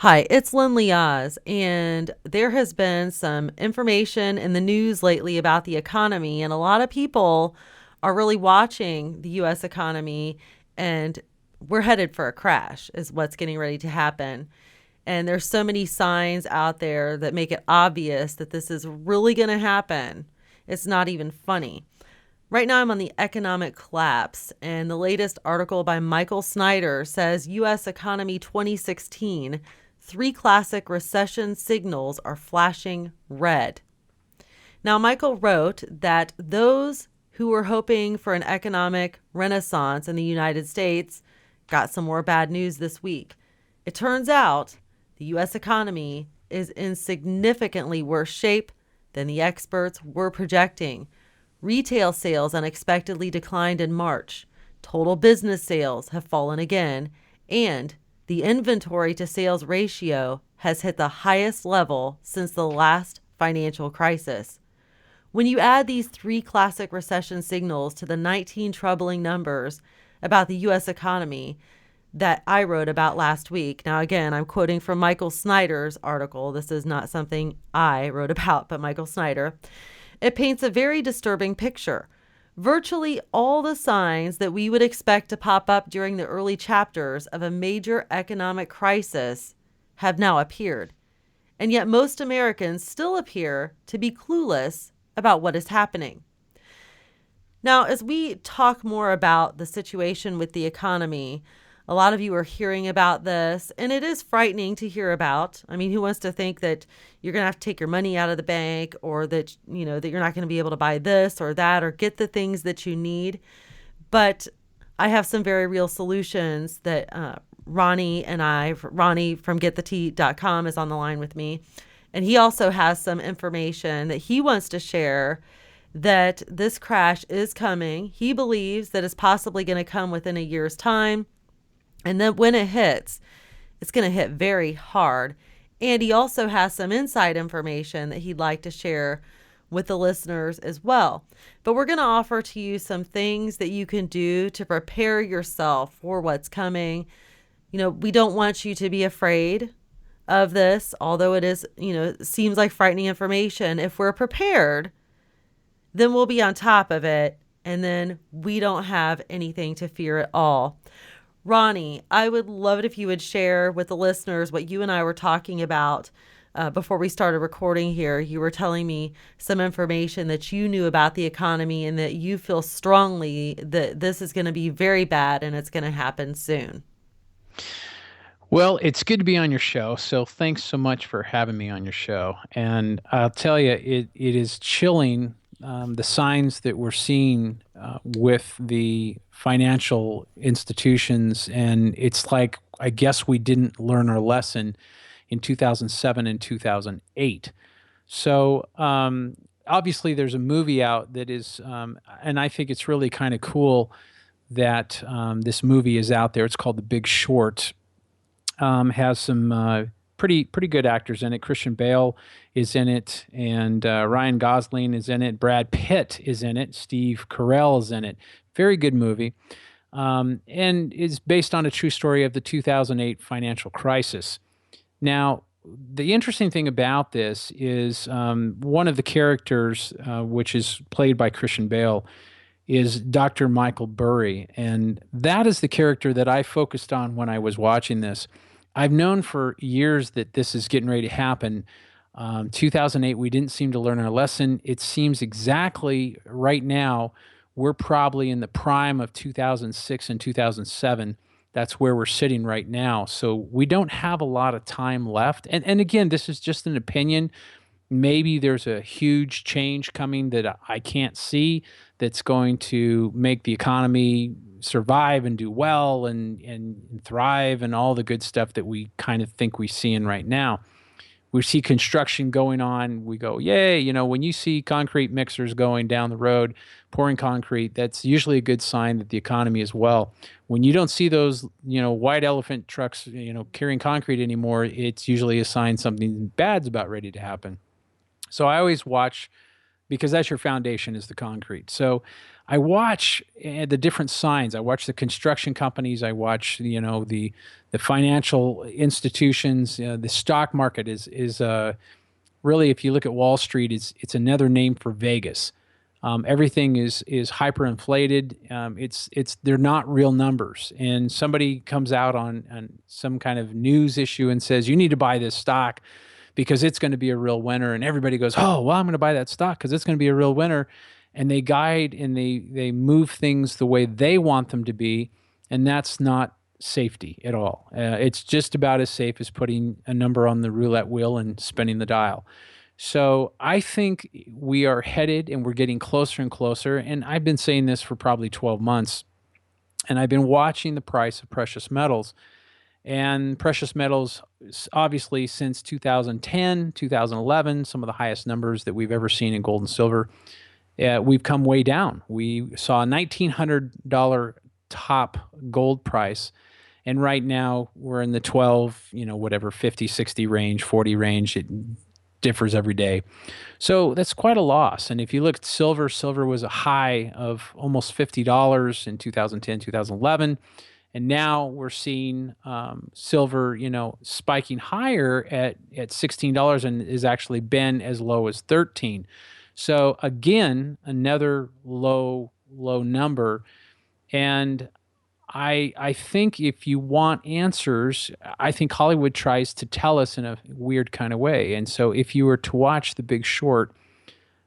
Hi, it's Lynn Oz, and there has been some information in the news lately about the economy, and a lot of people are really watching the U.S. economy, and we're headed for a crash, is what's getting ready to happen. And there's so many signs out there that make it obvious that this is really going to happen. It's not even funny. Right now, I'm on the economic collapse, and the latest article by Michael Snyder says U.S. economy 2016, three classic recession signals are flashing red. Now, Michael wrote that those who were hoping for an economic renaissance in the United States got some more bad news this week. It turns out the U.S. economy is in significantly worse shape than the experts were projecting. Retail sales unexpectedly declined in March. Total business sales have fallen again, and the inventory to sales ratio has hit the highest level since the last financial crisis. When you add these three classic recession signals to the 19 troubling numbers about the U.S. economy that I wrote about last week, now again, I'm quoting from Michael Snyder's article. This is not something I wrote about, but Michael Snyder. It paints a very disturbing picture. Virtually all the signs that we would expect to pop up during the early chapters of a major economic crisis have now appeared. And yet most Americans still appear to be clueless about what is happening. Now, as we talk more about the situation with the economy, a lot of you are hearing about this, and it is frightening to hear about. I mean, who wants to think that you're going to have to take your money out of the bank, or that, that you're not going to be able to buy this or that or get the things that you need? But I have some very real solutions that Ronnie from getthetea.com is on the line with me. And he also has some information that he wants to share that this crash is coming. He believes that it's possibly going to come within a year's time. And then when it hits, it's going to hit very hard. And he also has some inside information that he'd like to share with the listeners as well. But we're going to offer to you some things that you can do to prepare yourself for what's coming. We don't want you to be afraid of this, although it is, seems like frightening information. If we're prepared, then we'll be on top of it, and then we don't have anything to fear at all. Ronnie, I would love it if you would share with the listeners what you and I were talking about before we started recording here. You were telling me some information that you knew about the economy and that you feel strongly that this is going to be very bad and it's going to happen soon. Well, it's good to be on your show. So thanks so much for having me on your show. And I'll tell you, it is chilling, the signs that we're seeing with the financial institutions. And it's like, I guess we didn't learn our lesson in 2007 and 2008. So obviously, there's a movie out that is, and I think it's really kind of cool that this movie is out there. It's called The Big Short. Has some pretty good actors in it. Christian Bale is in it, and Ryan Gosling is in it. Brad Pitt is in it. Steve Carell is in it. Very good movie, and is based on a true story of the 2008 financial crisis. Now, the interesting thing about this is one of the characters, which is played by Christian Bale, is Dr. Michael Burry. And that is the character that I focused on when I was watching this. I've known for years that this is getting ready to happen. 2008, we didn't seem to learn our lesson. It seems exactly right now, we're probably in the prime of 2006 and 2007. That's where we're sitting right now. So we don't have a lot of time left. And again, this is just an opinion. Maybe there's a huge change coming that I can't see that's going to make the economy survive and do well and thrive and all the good stuff that we kind of think we're seeing right now. We see construction going on. We go, yay. When you see concrete mixers going down the road, pouring concrete, that's usually a good sign that the economy is well. When you don't see those, white elephant trucks, carrying concrete anymore, it's usually a sign something bad's about ready to happen. So I always watch because that's your foundation is the concrete. So I watch the different signs. I watch the construction companies. I watch the financial institutions. The stock market is really, if you look at Wall Street, it's another name for Vegas. Everything is hyperinflated. It's they're not real numbers. And somebody comes out on some kind of news issue and says you need to buy this stock because it's going to be a real winner, and everybody goes, oh well, I'm going to buy that stock because it's going to be a real winner, and they guide and they move things the way they want them to be, and that's not safety at all. It's just about as safe as putting a number on the roulette wheel and spinning the dial. So I think we are headed and we're getting closer and closer. And I've been saying this for probably 12 months. And I've been watching the price of precious metals. And precious metals, obviously, since 2010, 2011, some of the highest numbers that we've ever seen in gold and silver, we've come way down. We saw a $1,900 top gold price. And right now we're in the 12, whatever, 50, 60 range, 40 range. It differs every day. So that's quite a loss. And if you look at silver, silver was a high of almost $50 in 2010, 2011. And now we're seeing silver, spiking higher at $16 and has actually been as low as 13. So again, another low number. And I think if you want answers, I think Hollywood tries to tell us in a weird kind of way. And so if you were to watch The Big Short,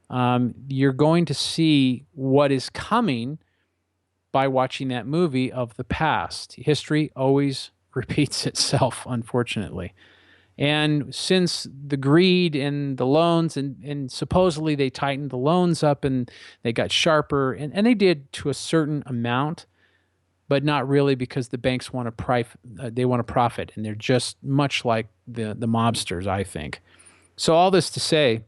you're going to see what is coming by watching that movie of the past. History always repeats itself, unfortunately. And since the greed and the loans, and supposedly they tightened the loans up and they got sharper, and they did to a certain amount, but not really because the banks want to they want to profit, and they're just much like the mobsters, I think. So all this to say,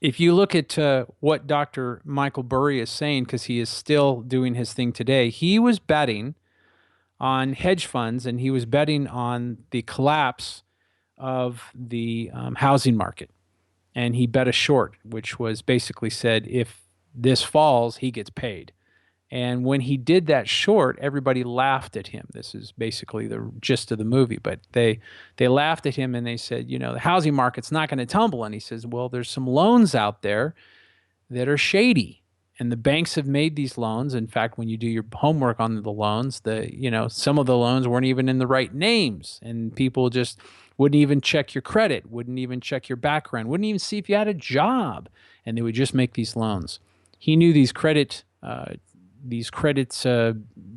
if you look at what Dr. Michael Burry is saying, because he is still doing his thing today, he was betting on hedge funds and he was betting on the collapse of the housing market. And he bet a short, which was basically said, if this falls, he gets paid. And when he did that short, everybody laughed at him. This is basically the gist of the movie, but they laughed at him and they said, the housing market's not going to tumble. And he says, well, there's some loans out there that are shady. And the banks have made these loans. In fact, when you do your homework on the loans, some of the loans weren't even in the right names, and people just wouldn't even check your credit, wouldn't even check your background, wouldn't even see if you had a job, and they would just make these loans. He knew these credits,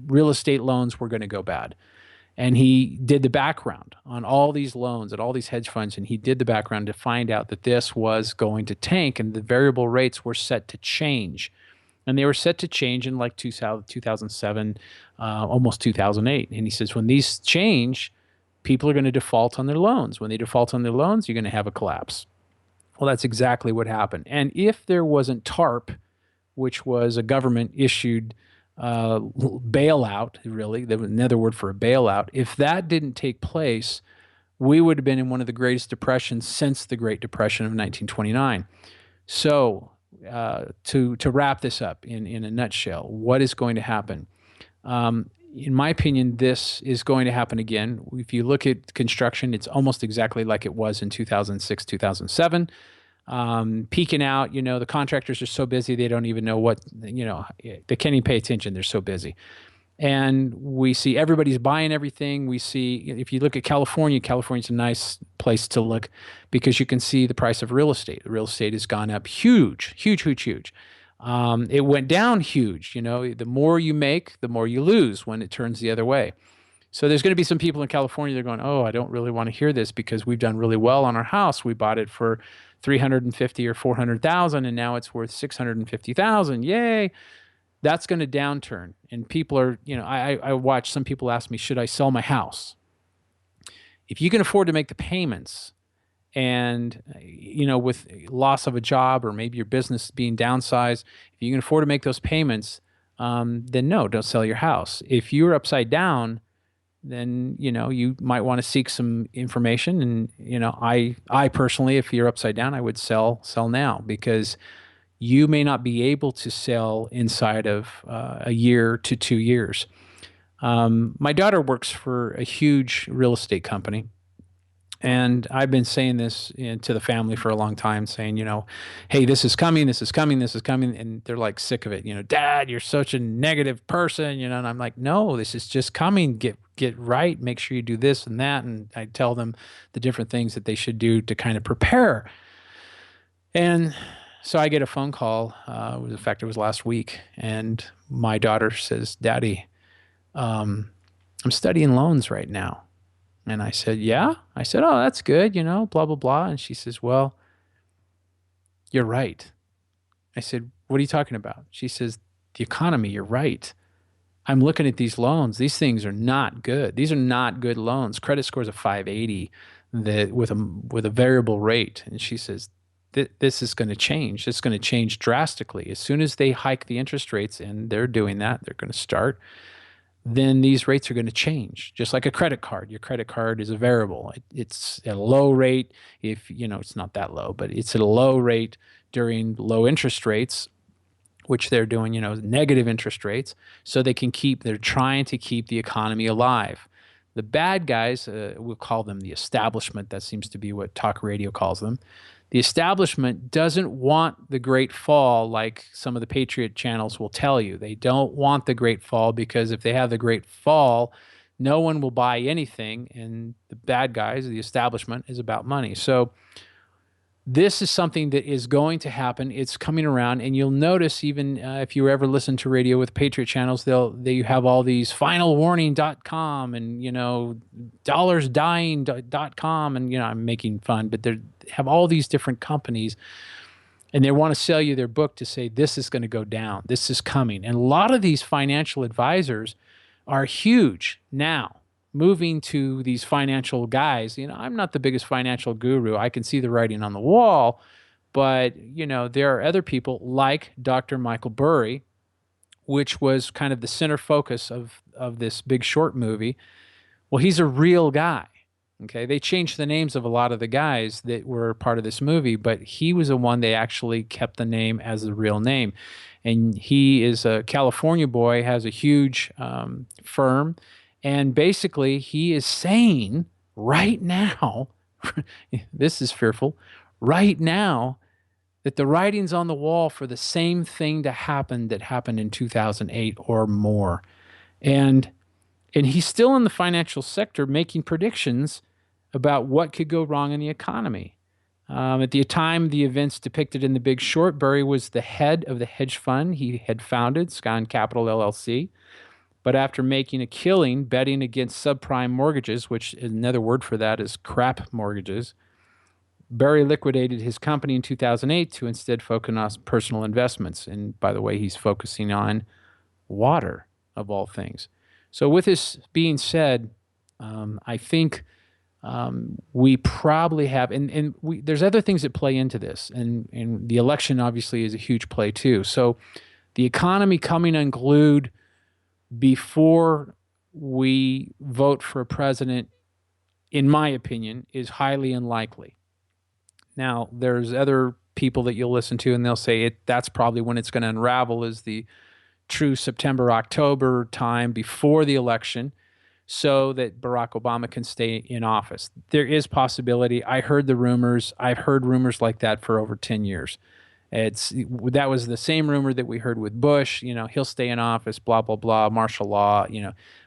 real estate loans were going to go bad. And he did the background on all these loans at all these hedge funds, and he did the background to find out that this was going to tank, and the variable rates were set to change. And they were set to change in like 2007, almost 2008. And he says, when these change, people are going to default on their loans. When they default on their loans, you're going to have a collapse. Well, that's exactly what happened. And if there wasn't TARP, which was a government issued bailout, really, there was another word for a bailout. If that didn't take place, we would have been in one of the greatest depressions since the Great Depression of 1929. So to wrap this up in a nutshell, what is going to happen? In my opinion, this is going to happen again. If you look at construction, it's almost exactly like it was in 2006, 2007. Peaking out, the contractors are so busy, they don't even know they can't even pay attention. They're so busy. And we see everybody's buying everything. We see, if you look at California, California's a nice place to look because you can see the price of real estate. Real estate has gone up huge, huge, huge, huge. It went down huge. The more you make, the more you lose when it turns the other way. So there's going to be some people in California that are going, oh, I don't really want to hear this because we've done really well on our house. We bought it for 350 or 400,000 and now it's worth 650,000. Yay. That's going to downturn. And people are, I watch some people ask me, should I sell my house? If you can afford to make the payments and, with loss of a job or maybe your business being downsized, if you can afford to make those payments, then no, don't sell your house. If you're upside down, then, you might want to seek some information. And, I personally, if you're upside down, I would sell now because you may not be able to sell inside of a year to 2 years. My daughter works for a huge real estate company. And I've been saying this to the family for a long time, saying, hey, this is coming, this is coming, this is coming. And they're like sick of it. Dad, you're such a negative person, and I'm like, no, this is just coming. Get right. Make sure you do this and that. And I tell them the different things that they should do to kind of prepare. And so I get a phone call. In fact, it was last week. And my daughter says, Daddy, I'm studying loans right now. And I said, yeah. I said, oh, that's good, blah, blah, blah. And she says, well, you're right. I said, what are you talking about? She says, the economy, you're right. I'm looking at these loans. These things are not good. These are not good loans. Credit scores of 580 that with a variable rate. And she says, this is going to change. It's going to change drastically. As soon as they hike the interest rates, and they're doing that, they're going to start, then these rates are going to change. Just like a credit card. Your credit card is a variable. It's at a low rate if, it's not that low, but it's at a low rate during low interest rates, which they're doing, negative interest rates, so they're trying to keep the economy alive. The bad guys, we'll call them the establishment. That seems to be what talk radio calls them. The establishment doesn't want the great fall like some of the Patriot channels will tell you. They don't want the great fall because if they have the great fall, no one will buy anything. And the bad guys, the establishment, is about money. So this is something that is going to happen. It's coming around, and you'll notice even if you ever listen to radio with Patriot channels, they have all these finalwarning.com and dollarsdying.com, and I'm making fun, but they have all these different companies, and they want to sell you their book to say this is going to go down, this is coming, and a lot of these financial advisors are huge now, moving to these financial guys. I'm not the biggest financial guru. I can see the writing on the wall, but there are other people like Dr. Michael Burry, which was kind of the center focus of this Big Short movie. Well, he's a real guy. Okay, they changed the names of a lot of the guys that were part of this movie, but he was the one they actually kept the name as the real name. And he is a California boy, has a huge firm. And basically, he is saying right now, this is fearful, right now, that the writing's on the wall for the same thing to happen that happened in 2008 or more. And he's still in the financial sector making predictions about what could go wrong in the economy. At the time, the events depicted in The Big Short, Burry was the head of the hedge fund he had founded, Scan Capital LLC. But after making a killing betting against subprime mortgages, which another word for that is crap mortgages, Burry liquidated his company in 2008 to instead focus on personal investments. And by the way, he's focusing on water, of all things. So with this being said, I think we probably have, there's other things that play into this. And the election obviously is a huge play too. So the economy coming unglued before we vote for a president, in my opinion, is highly unlikely. Now, there's other people that you'll listen to, and they'll say that's probably when it's going to unravel, is the true September, October time before the election, so that Barack Obama can stay in office. There is possibility. I heard the rumors. I've heard rumors like that for over 10 years. That was the same rumor that we heard with Bush. He'll stay in office, blah, blah, blah, martial law.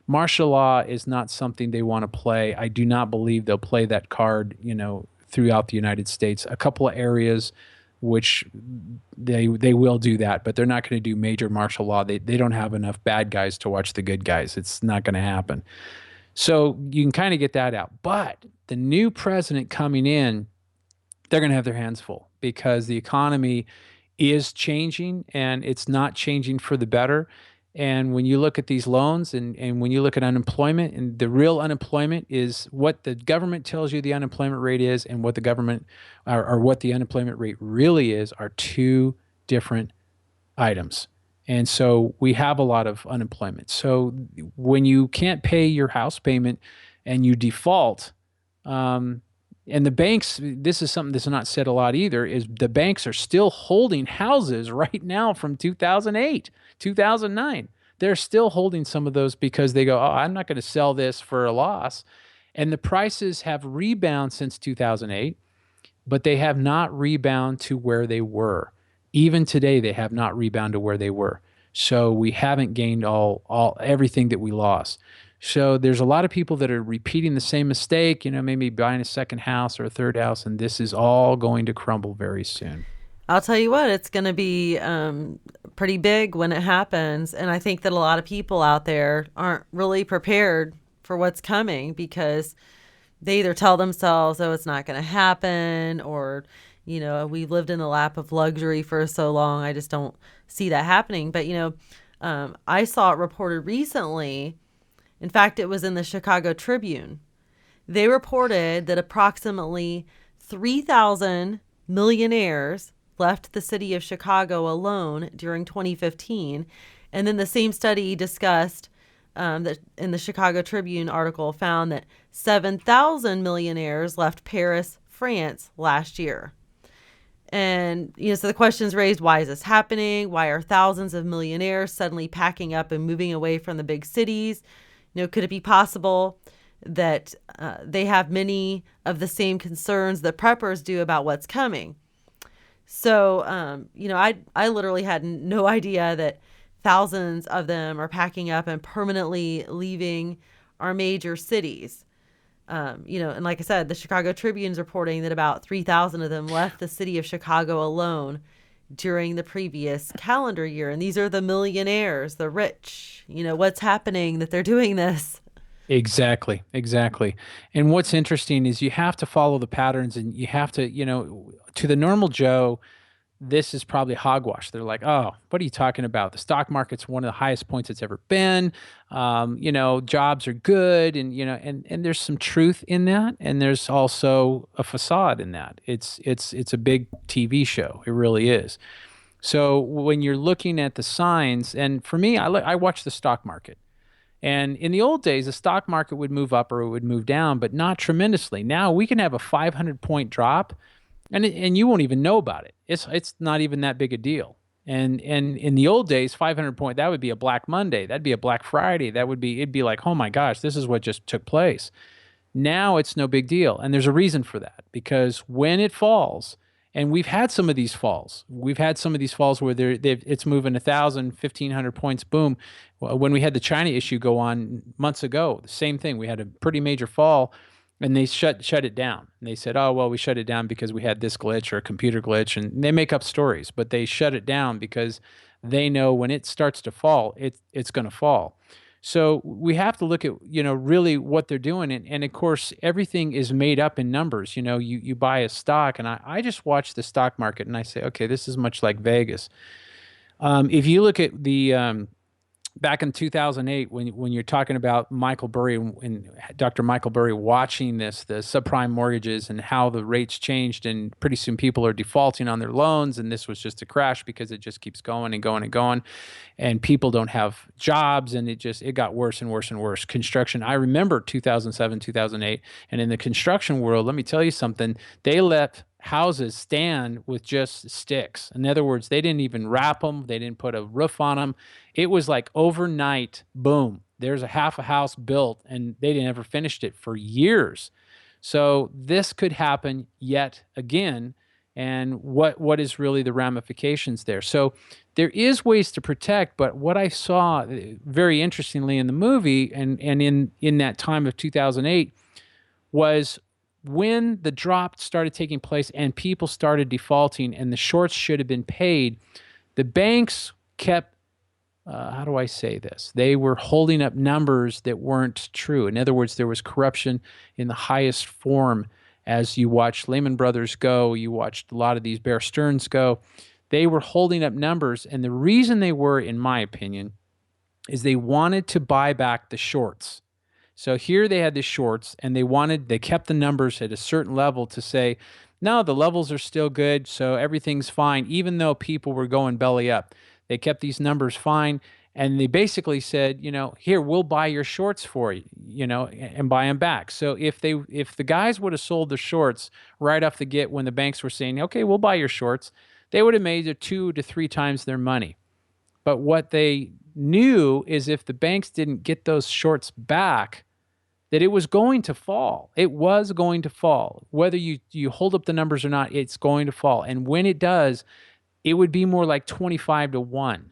Martial law is not something they want to play. I do not believe they'll play that card, throughout the United States. A couple of areas which they will do that, but they're not going to do major martial law. They don't have enough bad guys to watch the good guys. It's not going to happen. So you can kind of get that out. But the new president coming in, they're going to have their hands full because the economy is changing, and it's not changing for the better. And when you look at these loans and when you look at unemployment, and the real unemployment is what the government tells you the unemployment rate is, and what the government or what the unemployment rate really is, are two different items. And so we have a lot of unemployment. So when you can't pay your house payment and you default, And the banks, this is something that's not said a lot either, is the banks are still holding houses right now from 2008, 2009. They're still holding some of those because they go, oh, I'm not going to sell this for a loss. And the prices have rebounded since 2008, but they have not rebounded to where they were. Even today, they have not rebounded to where they were. So we haven't gained all everything that we lost. So there's a lot of people that are repeating the same mistake, maybe buying a second house or a third house, and this is all going to crumble very soon. I'll tell you what, it's going to be pretty big when it happens. And I think that a lot of people out there aren't really prepared for what's coming because they either tell themselves, oh, it's not going to happen, or, we've lived in the lap of luxury for so long. I just don't see that happening. But, I saw it reported recently. In fact, it was in the Chicago Tribune. They reported that approximately 3,000 millionaires left the city of Chicago alone during 2015. And then the same study discussed that in the Chicago Tribune article found that 7,000 millionaires left Paris, France last year. And, so the question's raised, why is this happening? Why are thousands of millionaires suddenly packing up and moving away from the big cities? Could it be possible that they have many of the same concerns that preppers do about what's coming? So, I literally had no idea that thousands of them are packing up and permanently leaving our major cities. And like I said, the Chicago Tribune's reporting that about 3,000 of them left the city of Chicago alone during the previous calendar year. And these are the millionaires, the rich. What's happening that they're doing this? Exactly, exactly. And what's interesting is you have to follow the patterns and you have to, to the normal Joe, this is probably hogwash. They're like, oh, what are you talking about? The stock market's one of the highest points it's ever been. Jobs are good, and and there's some truth in that, and there's also a facade in that. It's a big TV show. It really is. So when you're looking at the signs, and for me, I watch the stock market. And in the old days, the stock market would move up or it would move down, but not tremendously. Now we can have a 500-point drop and you won't even know about it. It's not even that big a deal. And in the old days, 500 point, that would be a Black Monday, that'd be a Black Friday, it'd be like, oh my gosh, this is what just took place. Now it's no big deal, and there's a reason for that because when it falls, and we've had some of these falls, where it's moving 1,000, 1,500 points, boom. When we had the China issue go on months ago, the same thing. We had a pretty major fall and they shut it down. And they said, "Oh, well, we shut it down because we had this glitch or a computer glitch." And they make up stories, but they shut it down because they know when it starts to fall, it's going to fall. So we have to look at, really what they're doing. And of course, everything is made up in numbers. You buy a stock, and I just watch the stock market and I say, okay, this is much like Vegas. If you look at the back in 2008, when you're talking about Michael Burry and Dr. Michael Burry watching the subprime mortgages and how the rates changed, and pretty soon people are defaulting on their loans, and this was just a crash because it just keeps going and going and going, and people don't have jobs, and it got worse and worse and worse. Construction, I remember 2007, 2008, and in the construction world, let me tell you something, they let houses stand with just sticks. In other words, they didn't even wrap them. They didn't put a roof on them. It was like overnight, boom, there's a half a house built and they didn't ever finished it for years. So this could happen yet again. And what is really the ramifications there? So there is ways to protect, but what I saw very interestingly in the movie and in that time of 2008 was when the drop started taking place and people started defaulting and the shorts should have been paid, the banks kept, how do I say this? They were holding up numbers that weren't true. In other words, there was corruption in the highest form. As you watched Lehman Brothers go, you watched a lot of these Bear Stearns go, they were holding up numbers. And the reason they were, in my opinion, is they wanted to buy back the shorts. So here they had the shorts and they kept the numbers at a certain level to say, no, the levels are still good, so everything's fine, even though people were going belly up. They kept these numbers fine. And they basically said, here, we'll buy your shorts for you, and buy them back. So if the guys would have sold the shorts right off the get when the banks were saying, okay, we'll buy your shorts, they would have made it 2 to 3 times their money. But what they knew is if the banks didn't get those shorts back, that it was going to fall. It was going to fall. Whether you hold up the numbers or not, it's going to fall. And when it does, it would be more like 25 to 1.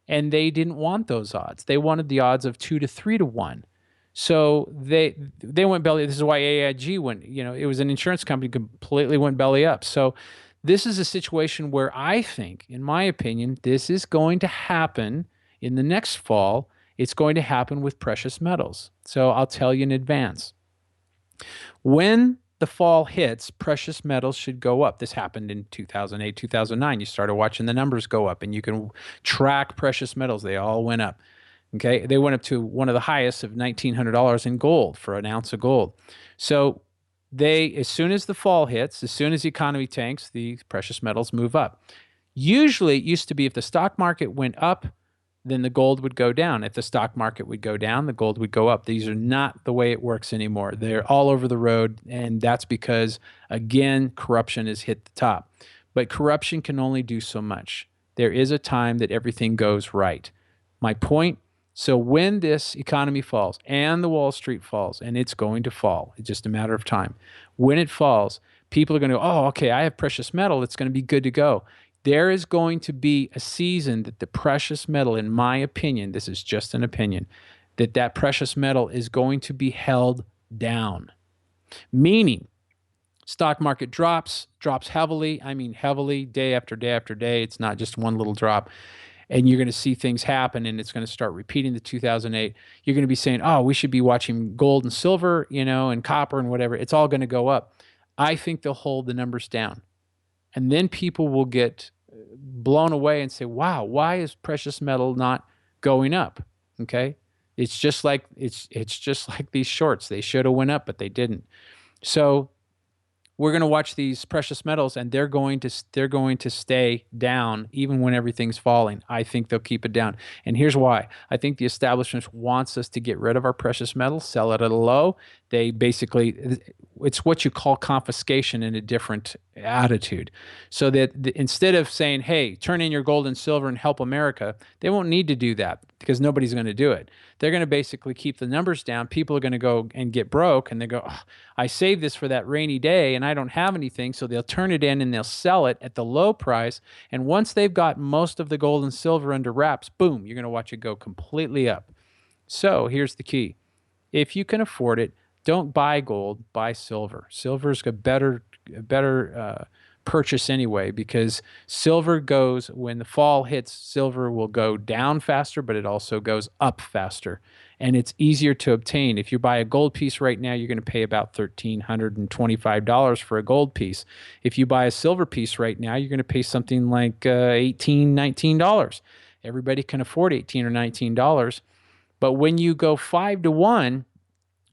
And they didn't want those odds. They wanted the odds of 2 to 3 to 1. So they went belly. This is why AIG went, it was an insurance company, completely went belly up. So this is a situation where I think, in my opinion, this is going to happen in the next fall. It's going to happen with precious metals. So I'll tell you in advance. When the fall hits, precious metals should go up. This happened in 2008, 2009. You started watching the numbers go up, and you can track precious metals. They all went up. Okay. They went up to one of the highest of $1,900 in gold for an ounce of gold. So as soon as the fall hits, as soon as the economy tanks, the precious metals move up. Usually it used to be if the stock market went up, then the gold would go down. If the stock market would go down, the gold would go up. These are not the way it works anymore. They're all over the road, and that's because, again, corruption has hit the top. But corruption can only do so much. There is a time that everything goes right. My point, so when this economy falls and the Wall Street falls, and it's going to fall, it's just a matter of time. When it falls, people are going to go, oh, okay, I have precious metal. It's going to be good to go. There is going to be a season that the precious metal, in my opinion, this is just an opinion, that precious metal is going to be held down. Meaning, stock market drops heavily. I mean, heavily, day after day after day. It's not just one little drop. And you're going to see things happen, and it's going to start repeating the 2008. You're going to be saying, oh, we should be watching gold and silver, and copper and whatever. It's all going to go up. I think they'll hold the numbers down. And then people will get blown away and say, wow, why is precious metal not going up? Okay. It's just like these shorts. They should have went up, but they didn't. So we're going to watch these precious metals, and they're going to stay down even when everything's falling. I think they'll keep it down. And here's why. I think the establishment wants us to get rid of our precious metals, sell it at a low. They basically, it's what you call confiscation in a different attitude. So that instead of saying, hey, turn in your gold and silver and help America, they won't need to do that because nobody's going to do it. They're going to basically keep the numbers down. People are going to go and get broke, and they go, oh, I saved this for that rainy day and I don't have anything. So they'll turn it in and they'll sell it at the low price. And once they've got most of the gold and silver under wraps, boom, you're going to watch it go completely up. So here's the key. If you can afford it, don't buy gold, buy silver. Silver's a better purchase anyway, because silver goes, when the fall hits, silver will go down faster, but it also goes up faster. And it's easier to obtain. If you buy a gold piece right now, you're going to pay about $1,325 for a gold piece. If you buy a silver piece right now, you're going to pay something like $18, $19. Everybody can afford $18 or $19. But when you go 5 to 1,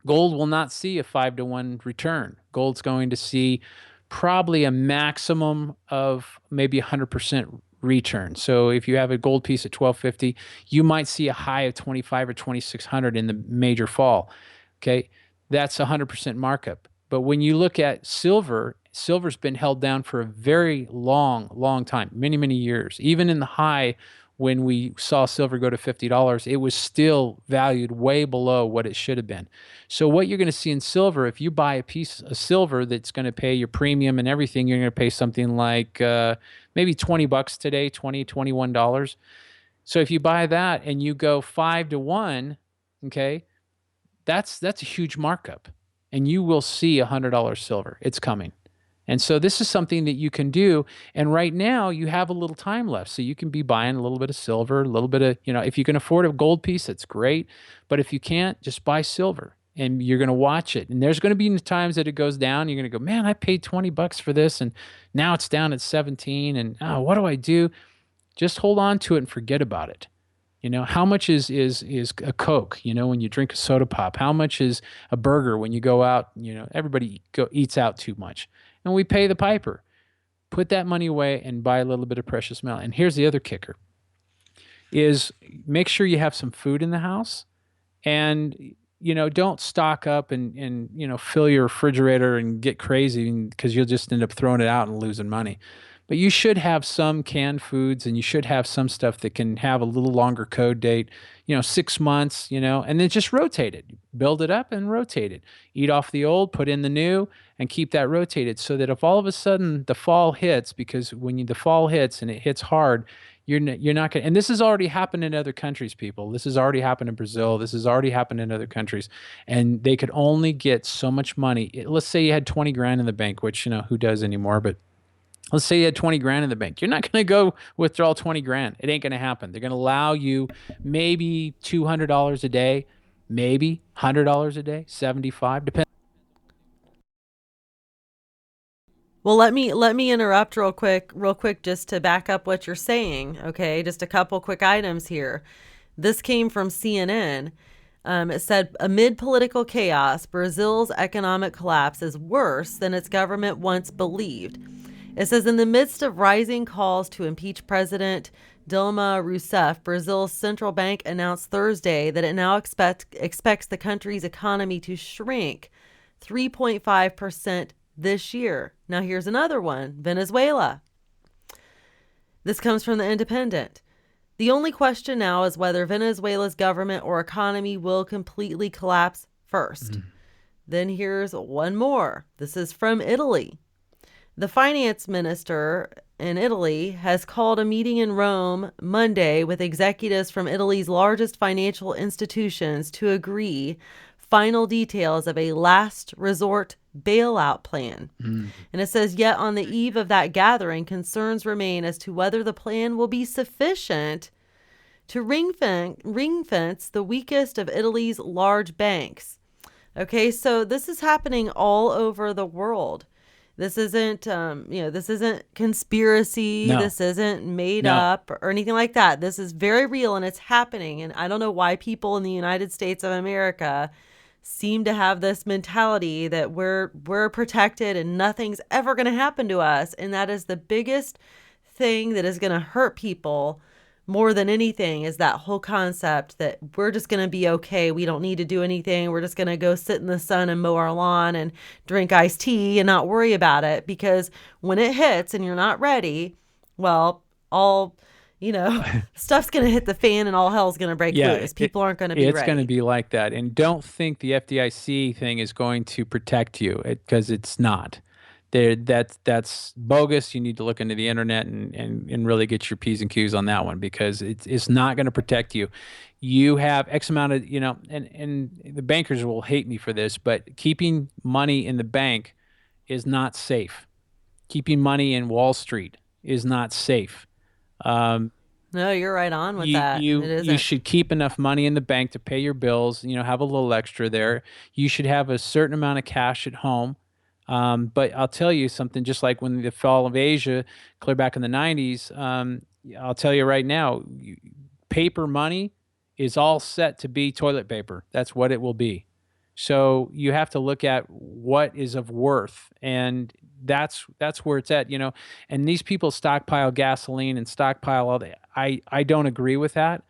gold will not see a 5 to 1 return. Gold's going to see probably a maximum of maybe 100% return. So if you have a gold piece at 1250, you might see a high of 25 or 2600 in the major fall. Okay, that's 100% markup. But when you look at silver, silver's been held down for a very long time, many years. Even in the high, when we saw silver go to $50, it was still valued way below what it should have been. So what you're going to see in silver, if you buy a piece of silver that's going to pay your premium and everything, you're going to pay something like maybe $20 today, $21. So if you buy that and you go 5 to 1, okay, that's a huge markup. And you will see $100 silver. It's coming. And so this is something that you can do. And right now you have a little time left. So you can be buying a little bit of silver, a little bit of, if you can afford a gold piece, that's great. But if you can't, just buy silver and you're going to watch it. And there's going to be times that it goes down. You're going to go, man, I paid $20 for this. And now it's down at 17. And what do I do? Just hold on to it and forget about it. How much is a Coke, when you drink a soda pop? How much is a burger when you go out? Everybody eats out too much. And we pay the piper. Put that money away and buy a little bit of precious metal. And here's the other kicker. is make sure you have some food in the house, and don't stock up and fill your refrigerator and get crazy, because you'll just end up throwing it out and losing money. But you should have some canned foods, and you should have some stuff that can have a little longer code date, 6 months, and then just rotate it. Build it up and rotate it. Eat off the old, put in the new, and keep that rotated, so that if all of a sudden the fall hits, because the fall hits and it hits hard, you're not going to, and this has already happened in other countries, people. This has already happened in Brazil. This has already happened in other countries. And they could only get so much money. Let's say you had 20 grand in the bank, which, who does anymore, but let's say you had 20 grand in the bank. You're not going to go withdraw 20 grand. It ain't going to happen. They're going to allow you maybe $200 a day, maybe $100 a day, 75, depends. Well, let me interrupt real quick, just to back up what you're saying. Okay, just a couple quick items here. This came from CNN. It said, amid political chaos, Brazil's economic collapse is worse than its government once believed. It says, in the midst of rising calls to impeach President Dilma Rousseff, Brazil's central bank announced Thursday that it now expects the country's economy to shrink 3.5% this year. Now, here's another one: Venezuela. This comes from The Independent. The only question now is whether Venezuela's government or economy will completely collapse first. Then here's one more. This is from Italy. The finance minister in Italy has called a meeting in Rome Monday with executives from Italy's largest financial institutions to agree final details of a last resort bailout plan. And it says, yet on the eve of that gathering, concerns remain as to whether the plan will be sufficient to ring fence the weakest of Italy's large banks. Okay, so this is happening all over the world. This isn't, this isn't conspiracy. No, This isn't made no. up or anything like that. This is very real, and it's happening. And I don't know why people in the United States of America seem to have this mentality that we're protected and nothing's ever going to happen to us. And that is the biggest thing that is going to hurt people more than anything, is that whole concept that we're just going to be okay. We don't need to do anything. We're just going to go sit in the sun and mow our lawn and drink iced tea and not worry about it, because when it hits and you're not ready, well, all, stuff's going to hit the fan and all hell's going to break Yeah, loose. People aren't going to be it's going to ready. be like that. And don't think the FDIC thing is going to protect you, because it's not. That's bogus. You need to look into the internet and really get your P's and Q's on that one, because it's not going to protect you. You have X amount of, and the bankers will hate me for this, but keeping money in the bank is not safe. Keeping money in Wall Street is not safe. Um, No, you're right on with you that. It you isn't. should keep enough money in the bank to pay your bills, have a little extra there. You should have a certain amount of cash at home. But I'll tell you something, just like when the fall of Asia, clear back in the 90s, I'll tell you right now, paper money is all set to be toilet paper. That's what it will be. So you have to look at what is of worth, and that's where it's at. And these people stockpile gasoline and stockpile all that. I don't agree with that.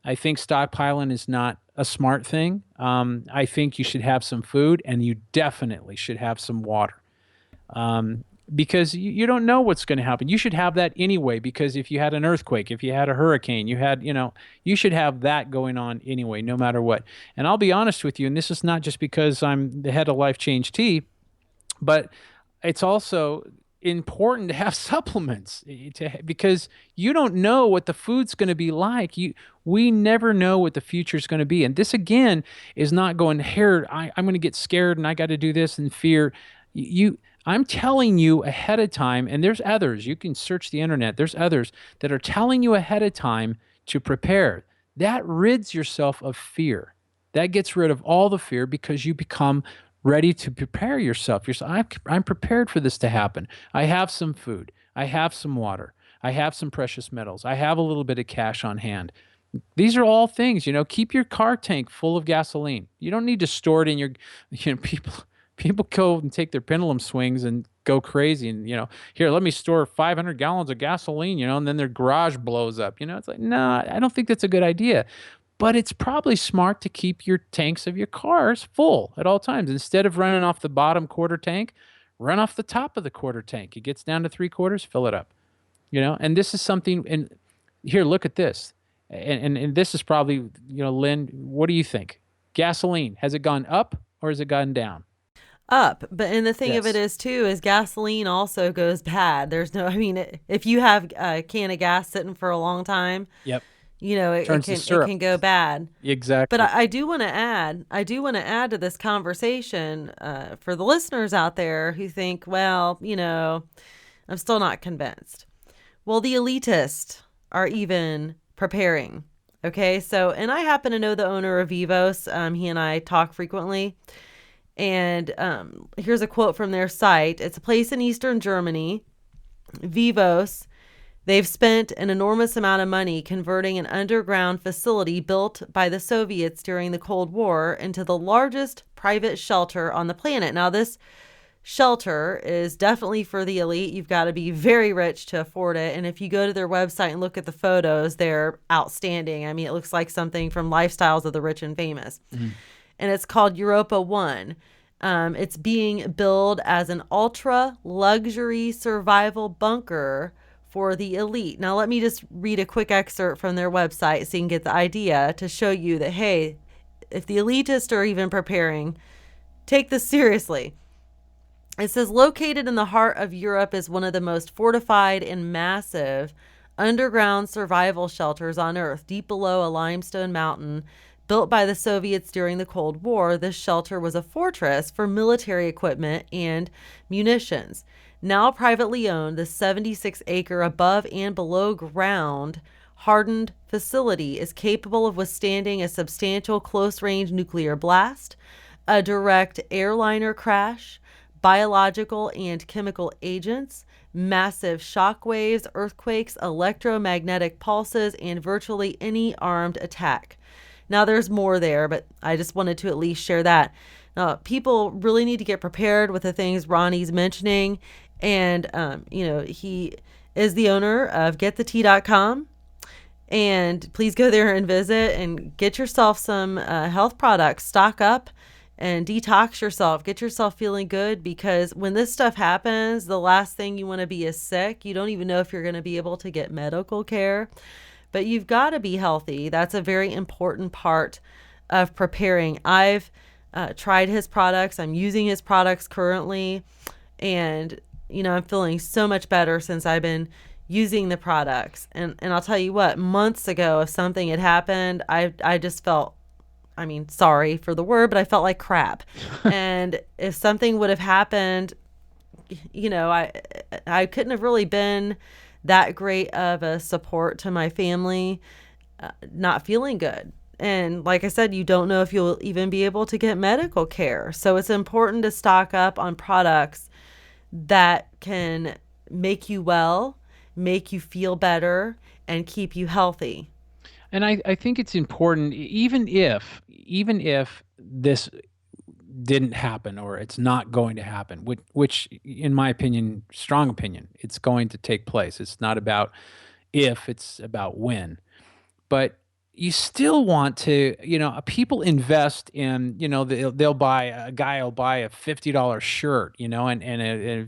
I think stockpiling is not a smart thing. I think you should have some food, and you definitely should have some water, because you don't know what's going to happen. You should have that anyway, because if you had an earthquake, if you had a hurricane, you should have that going on anyway, no matter what. And I'll be honest with you, and this is not just because I'm the head of Life Change Tea, but it's also important to have supplements, because you don't know what the food's going to be like. We never know what the future is going to be. And this again is not going here. I'm going to get scared and I got to do this and fear. I'm telling you ahead of time, and there's others. You can search the internet. There's others that are telling you ahead of time to prepare. That rids yourself of fear. That gets rid of all the fear, because you become ready to prepare yourself. I'm prepared for this to happen. I have some food. I have some water. I have some precious metals. I have a little bit of cash on hand. These are all things, keep your car tank full of gasoline. You don't need to store it in your, people go and take their pendulum swings and go crazy and, here, let me store 500 gallons of gasoline, and then their garage blows up. It's like, no, I don't think that's a good idea. But it's probably smart to keep your tanks of your cars full at all times. Instead of running off the bottom quarter tank, run off the top of the quarter tank. It gets down to three quarters, fill it up. And this is something, and here, look at this. And this is probably, Lynn, what do you think? Gasoline, has it gone up or has it gone down? Up. But and the thing of it Yes. is too is gasoline also goes bad. There's no, I mean, if you have a can of gas sitting for a long time, Yep. it Turns to can it syrup. can go bad. But Exactly. I do want to add, to this conversation for the listeners out there who think, well, I'm still not convinced. Well, the elitists are even preparing. Okay, so and I happen to know the owner of Vivos. He and I talk frequently. And here's a quote from their site. It's a place in eastern Germany, Vivos. They've spent an enormous amount of money converting an underground facility built by the Soviets during the Cold War into the largest private shelter on the planet. Now, this shelter is definitely for the elite. You've got to be very rich to afford it. And if you go to their website and look at the photos, they're outstanding. I mean, it looks like something from Lifestyles of the Rich and Famous. Mhm. And it's called Europa One. It's being billed as an ultra luxury survival bunker for the elite. Now, let me just read a quick excerpt from their website so you can get the idea to show you that, hey, if the elitists are even preparing, take this seriously. It says, located in the heart of Europe is one of the most fortified and massive underground survival shelters on Earth, deep below a limestone mountain. Built by the Soviets during the Cold War, this shelter was a fortress for military equipment and munitions. Now privately owned, the 76-acre above and below ground hardened facility is capable of withstanding a substantial close-range nuclear blast, a direct airliner crash, biological and chemical agents, massive shock waves, earthquakes, electromagnetic pulses, and virtually any armed attack. Now, there's more there, but I just wanted to at least share that. Now, people really need to get prepared with the things Ronnie's mentioning. And, he is the owner of getthetea.com. And please go there and visit and get yourself some health products. Stock up and detox yourself. Get yourself feeling good, because when this stuff happens, the last thing you want to be is sick. You don't even know if you're going to be able to get medical care, but you've got to be healthy. That's a very important part of preparing. I've tried his products. I'm using his products currently. And, I'm feeling so much better since I've been using the products. And I'll tell you what, months ago, if something had happened, I just felt, I mean, sorry for the word, but I felt like crap. And if something would have happened, I couldn't have really been that great of a support to my family, not feeling good. And like I said, you don't know if you'll even be able to get medical care. So it's important to stock up on products that can make you well, make you feel better, and keep you healthy. And I think it's important, even if this didn't happen or it's not going to happen, which in my opinion, strong opinion, it's going to take place. It's not about if, it's about when. But you still want to, people invest in, they'll buy, a guy will buy a $50 shirt, and a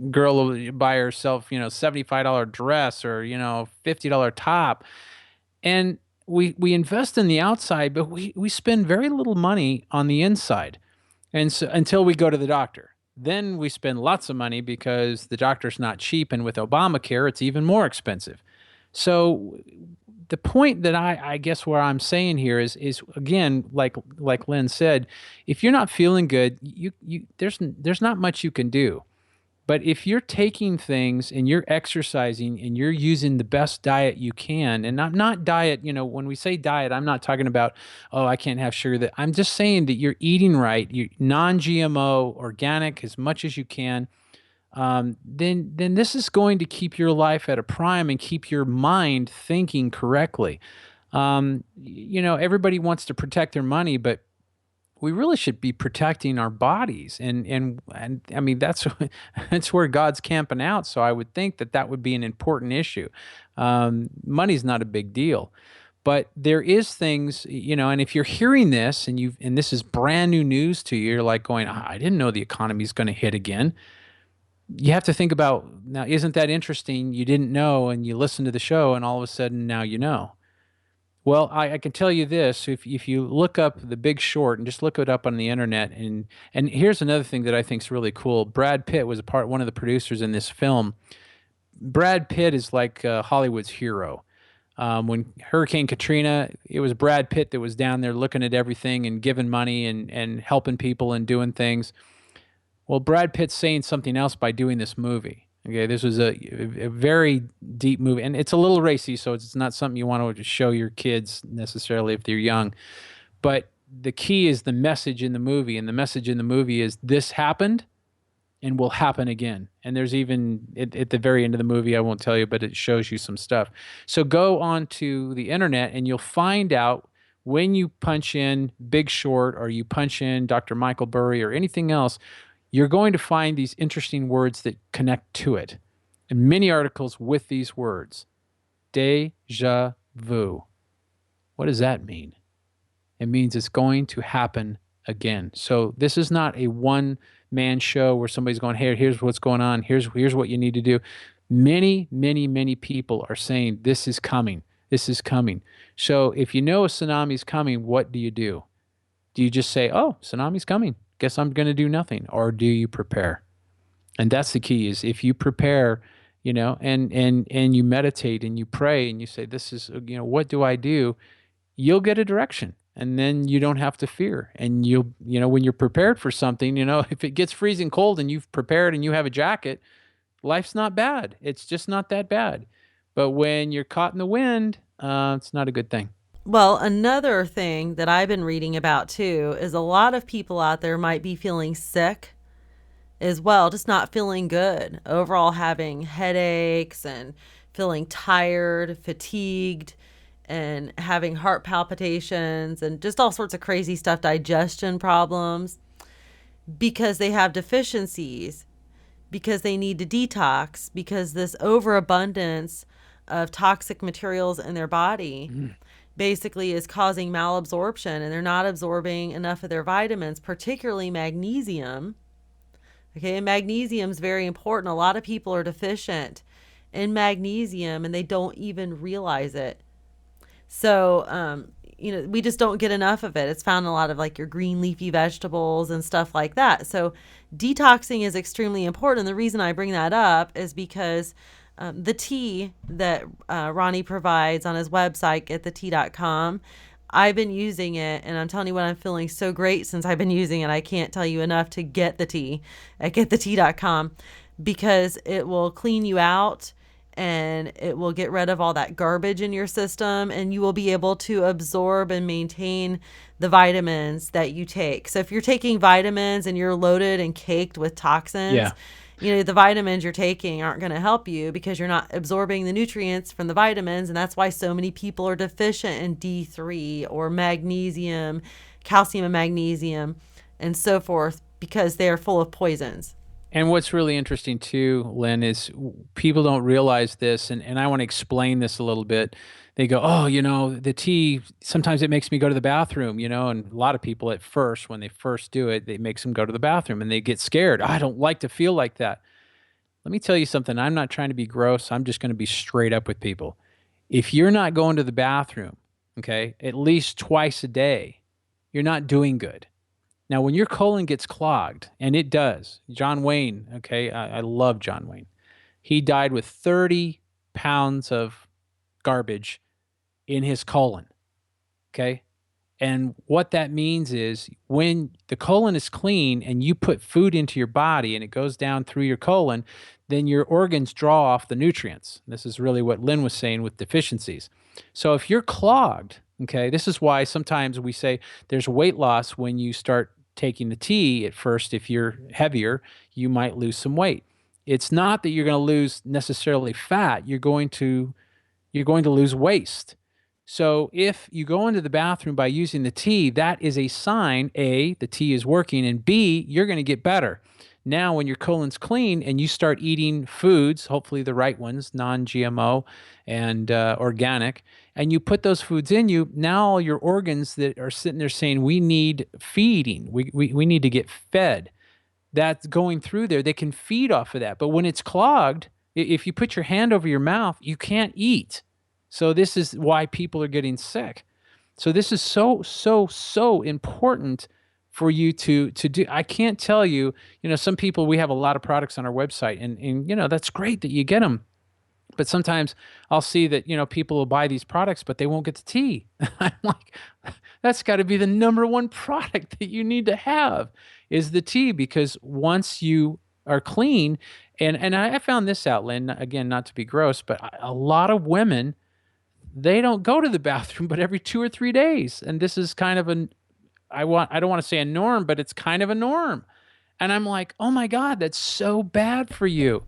girl will buy herself, $75 dress or, $50 top. And we invest in the outside, but we spend very little money on the inside. And so until we go to the doctor, then we spend lots of money because the doctor's not cheap. And with Obamacare, it's even more expensive. So the point that I guess where I'm saying here is again, like Lynn said, if you're not feeling good, there's not much you can do. But if you're taking things and you're exercising and you're using the best diet you can, and not diet, when we say diet, I'm not talking about, oh, I can't have sugar. That I'm just saying that you're eating right, you non-GMO, organic as much as you can. Then this is going to keep your life at a prime and keep your mind thinking correctly. Everybody wants to protect their money, but we really should be protecting our bodies. And I mean, that's that's where God's camping out. So I would think that that would be an important issue. Money's not a big deal, but there is things, and if you're hearing this and this is brand new news to you, you're like going, "Ah, I didn't know the economy's going to hit again." You have to think about, now, isn't that interesting? You didn't know, and you listen to the show, and all of a sudden now you know. Well, I can tell you this: if you look up The Big Short and just look it up on the internet, and here's another thing that I think is really cool. Brad Pitt was one of the producers in this film. Brad Pitt is like Hollywood's hero. When Hurricane Katrina, it was Brad Pitt that was down there looking at everything and giving money and helping people and doing things. Well, Brad Pitt's saying something else by doing this movie. Okay, this was a very deep movie, and it's a little racy, so it's not something you want to show your kids necessarily if they're young. But the key is the message in the movie, and the message in the movie is this happened and will happen again. And there's even at the very end of the movie, I won't tell you, but it shows you some stuff. So go on to the internet and you'll find out when you punch in Big Short or you punch in Dr. Michael Burry or anything else, you're going to find these interesting words that connect to it. And many articles with these words. Deja vu. What does that mean? It means it's going to happen again. So this is not a one man show where somebody's going, hey, here's what's going on. Here's what you need to do. Many, many, many people are saying this is coming. This is coming. So if you know a tsunami is coming, what do you do? Do you just say, oh, tsunami's coming? Guess I'm going to do nothing. Or do you prepare? And that's the key is if you prepare, and you meditate and you pray and you say, this is, what do I do? You'll get a direction and then you don't have to fear. And when you're prepared for something, if it gets freezing cold and you've prepared and you have a jacket, life's not bad. It's just not that bad. But when you're caught in the wind, it's not a good thing. Well, another thing that I've been reading about too is a lot of people out there might be feeling sick as well, just not feeling good. Overall, having headaches and feeling tired, fatigued, and having heart palpitations and just all sorts of crazy stuff, digestion problems, because they have deficiencies, because they need to detox, because this overabundance of toxic materials in their body basically is causing malabsorption and they're not absorbing enough of their vitamins, particularly magnesium. Okay, and magnesium is very important. A lot of people are deficient in magnesium and they don't even realize it. So, we just don't get enough of it. It's found in a lot of like your green leafy vegetables and stuff like that. So, detoxing is extremely important. And the reason I bring that up is because the tea that Ronnie provides on his website, getthetea.com, I've been using it, and I'm telling you what, I'm feeling so great since I've been using it. I can't tell you enough to get the tea at getthetea.com because it will clean you out and it will get rid of all that garbage in your system, and you will be able to absorb and maintain the vitamins that you take. So if you're taking vitamins and you're loaded and caked with toxins, Yeah. the vitamins you're taking aren't going to help you because you're not absorbing the nutrients from the vitamins. And that's why so many people are deficient in D3 or magnesium, calcium and magnesium, and so forth, because they're full of poisons. And what's really interesting too, Lynn, is people don't realize this, and I want to explain this a little bit. They go, oh, the tea, sometimes it makes me go to the bathroom, and a lot of people at first, when they first do it, it makes them go to the bathroom and they get scared. I don't like to feel like that. Let me tell you something. I'm not trying to be gross. I'm just going to be straight up with people. If you're not going to the bathroom, okay, at least twice a day, you're not doing good. Now, when your colon gets clogged, and it does, John Wayne, okay, I love John Wayne. He died with 30 pounds of garbage in his colon, okay? And what that means is when the colon is clean and you put food into your body and it goes down through your colon, then your organs draw off the nutrients. This is really what Lynn was saying with deficiencies. So if you're clogged, okay, this is why sometimes we say there's weight loss when you start taking the tea at first. If you're heavier, you might lose some weight. It's not that you're going to lose necessarily fat. You're going to lose waste. So if you go into the bathroom by using the tea, that is a sign A, the tea is working, and B, you're going to get better. Now, when your colon's clean and you start eating foods, hopefully the right ones, non GMO and organic, and you put those foods in you, now all your organs that are sitting there saying, we need feeding, we need to get fed, that's going through there, they can feed off of that. But when it's clogged, if you put your hand over your mouth, you can't eat. So this is why people are getting sick. So this is so important for you to do. I can't tell you, some people, we have a lot of products on our website, and that's great that you get them. But sometimes I'll see that, people will buy these products, but they won't get the tea. I'm like, that's got to be the number one product that you need to have is the tea, because once you are clean, and I found this out, Lynn, again, not to be gross, but a lot of women, they don't go to the bathroom but every 2 or 3 days. And this is kind of I don't want to say a norm, but it's kind of a norm. And I'm like, oh my God, that's so bad for you.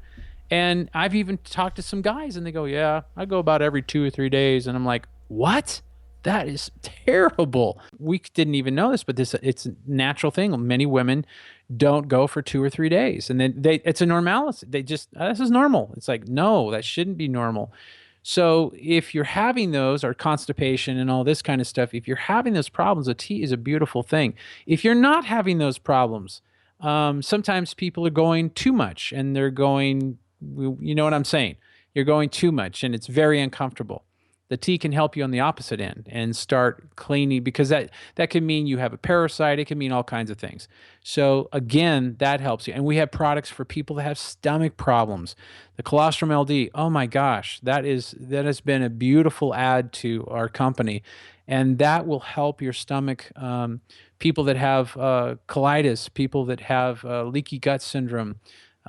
And I've even talked to some guys and they go, yeah, I go about every 2 or 3 days. And I'm like, what? That is terrible. We didn't even know this, but it's a natural thing. Many women don't go for 2 or 3 days. And then it's a normality. They just, this is normal. It's like, no, that shouldn't be normal. So if you're having those, or constipation and all this kind of stuff, if you're having those problems, a tea is a beautiful thing. If you're not having those problems, sometimes people are going too much and they're going, you know what I'm saying? You're going too much and it's very uncomfortable. The tea can help you on the opposite end and start cleaning, because that can mean you have a parasite. It can mean all kinds of things. So again, that helps you. And we have products for people that have stomach problems. The colostrum LD, oh my gosh, that has been a beautiful add to our company, and that will help your stomach. People that have colitis, people that have leaky gut syndrome,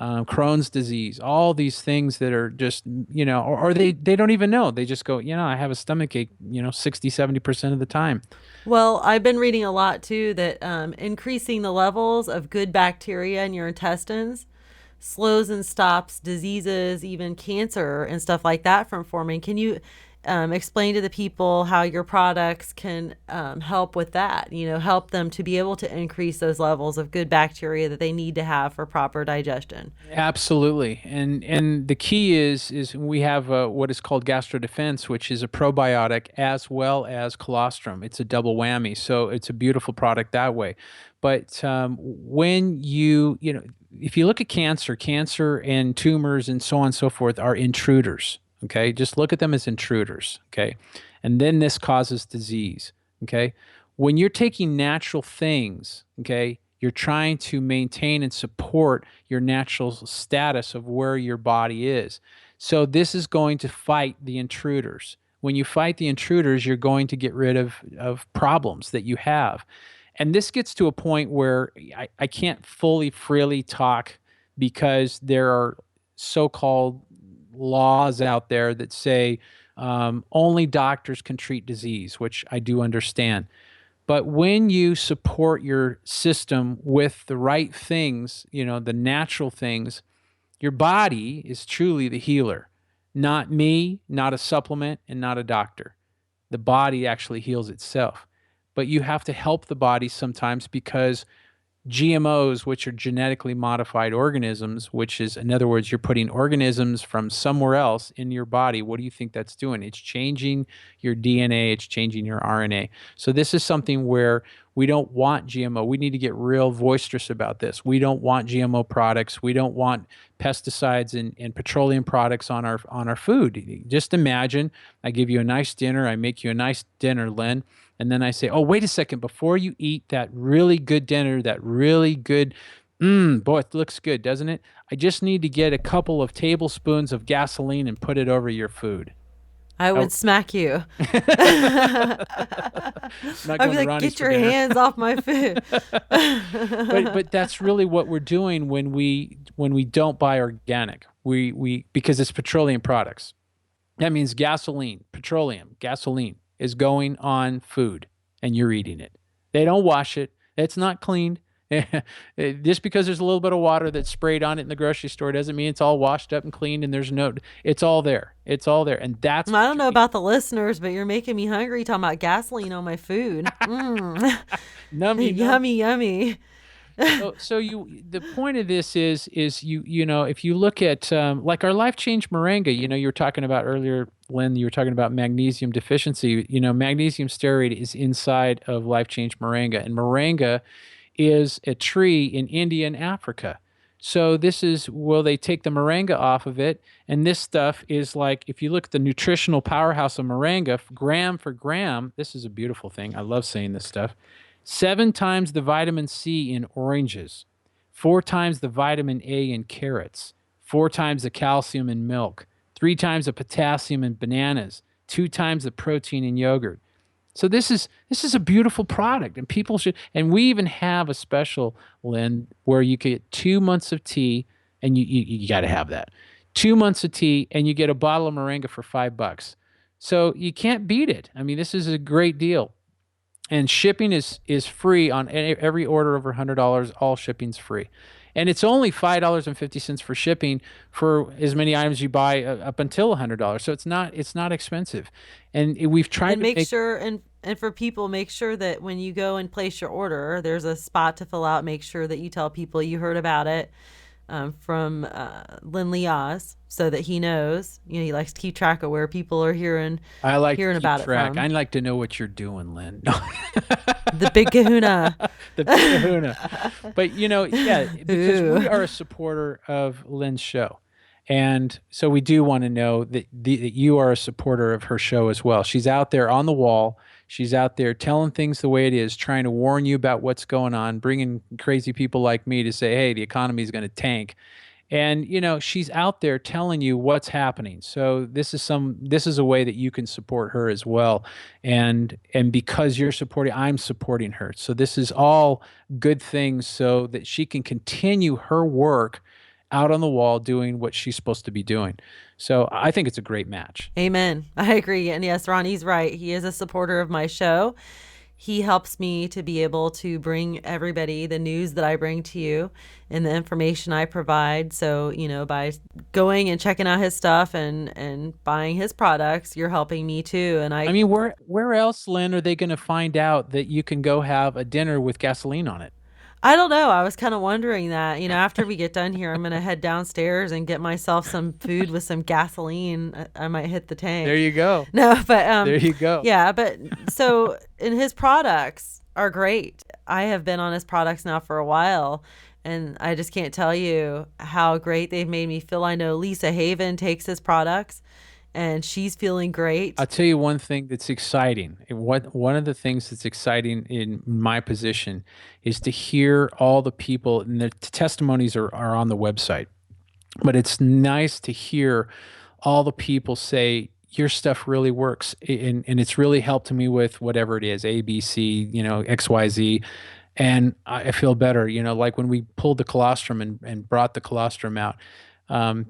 Crohn's disease, all these things that are just, or they don't even know. They just go, I have a stomach ache, 60, 70% of the time. Well, I've been reading a lot too that increasing the levels of good bacteria in your intestines slows and stops diseases, even cancer and stuff like that from forming. Can you explain to the people how your products can help with that? Help them to be able to increase those levels of good bacteria that they need to have for proper digestion. Absolutely. And the key is we have what is called Gastro Defense, which is a probiotic as well as colostrum. It's a double whammy. So it's a beautiful product that way. But when if you look at cancer and tumors and so on and so forth are intruders. Okay. Just look at them as intruders. Okay. And then this causes disease. Okay. When you're taking natural things, okay, you're trying to maintain and support your natural status of where your body is. So this is going to fight the intruders. When you fight the intruders, you're going to get rid of problems that you have. And this gets to a point where I can't freely talk, because there are so-called laws out there that say only doctors can treat disease, which I do understand. But when you support your system with the right things, the natural things, your body is truly the healer. Not me, not a supplement, and not a doctor. The body actually heals itself. But you have to help the body sometimes, because GMOs, which are genetically modified organisms, which is, in other words, you're putting organisms from somewhere else in your body. What do you think that's doing? It's changing your DNA, it's changing your RNA. So this is something where we don't want GMO. We need to get real boisterous about this. We don't want GMO products. We don't want pesticides and petroleum products on our food. Just imagine I give you a nice dinner, I make you a nice dinner, Len, and then I say, oh, wait a second, before you eat that really good dinner, that really good, boy, it looks good, doesn't it? I just need to get a couple of tablespoons of gasoline and put it over your food. I I, would smack you. not I'd going be to like, Ronnie's get for your dinner. hands off my food. But that's really what we're doing when we don't buy organic. We because it's petroleum products. That means gasoline, petroleum, gasoline is going on food and you're eating it. They don't wash it. It's not cleaned. Just because there's a little bit of water that's sprayed on it in the grocery store doesn't mean it's all washed up and cleaned and there's no, it's all there. It's all there. And that's I what don't know about the listeners, but you're making me hungry talking about gasoline on my food. nummy num. Yummy, yummy. So you, the point of this is you know, if you look at like our Life Change Moringa, you know, you were talking about earlier, Lynn, you were talking about magnesium deficiency. You know, magnesium stearate is inside of Life Change Moringa, and moringa is a tree in India and Africa. So this is, well, they take the moringa off of it, and this stuff is like, if you look at the nutritional powerhouse of moringa, gram for gram, this is a beautiful thing. I love saying this stuff. 7 times the vitamin C in oranges, 4 times the vitamin A in carrots, 4 times the calcium in milk, 3 times the potassium in bananas, 2 times the protein in yogurt. So this is a beautiful product, and people should. And we even have a special, Lynn, where you get 2 months of tea, and you got to have that. 2 months of tea, and you get a bottle of moringa for $5. So you can't beat it. I mean, this is a great deal. And shipping is free on every order over $100. All shipping's free, and it's only $5.50 for shipping for as many items you buy up until $100. So it's not expensive, and we've tried And to make make. sure and for people, make sure that when you go and place your order, there's a spot to fill out. Make sure that you tell people you heard about it from Lynn Oz, so that he knows. You know, he likes to keep track of where people are I like to hearing keep about it track. I from. like to know what you're doing, Lynn. The Big Kahuna. The big kahuna. But yeah, because Ooh. we are a supporter of Lynn's show. And so we do want to know that you are a supporter of her show as well. She's out there on the wall. She's out there telling things the way it is, trying to warn you about what's going on, bringing crazy people like me to say, hey, the economy is going to tank. And she's out there telling you what's happening. So this is a way that you can support her as well. And because you're supporting, I'm supporting her. So this is all good things so that she can continue her work out on the wall doing what she's supposed to be doing. So I think it's a great match. Amen. I agree. And yes, Ronnie's right. He is a supporter of my show. He helps me to be able to bring everybody the news that I bring to you and the information I provide. So, by going and checking out his stuff and buying his products, you're helping me too. And I mean, where else, Lynn, are they going to find out that you can go have a dinner with gasoline on it? I don't know. I was kind of wondering that. After we get done here, I'm going to head downstairs and get myself some food with some gasoline. I might hit the There tank. you go. No, but There you go. yeah, but so and his products are great. I have been on his products now for a while, and I just can't tell you how great they've made me feel. I know Lisa Haven takes his products, and she's feeling great. I'll tell you one thing that's exciting. One of the things that's exciting in my position is to hear all the people, and the testimonies are on the website. But it's nice to hear all the people say your stuff really works, and it's really helped me with whatever it is, A, B, C, XYZ, and I feel better. Like when we pulled the colostrum and brought the colostrum out,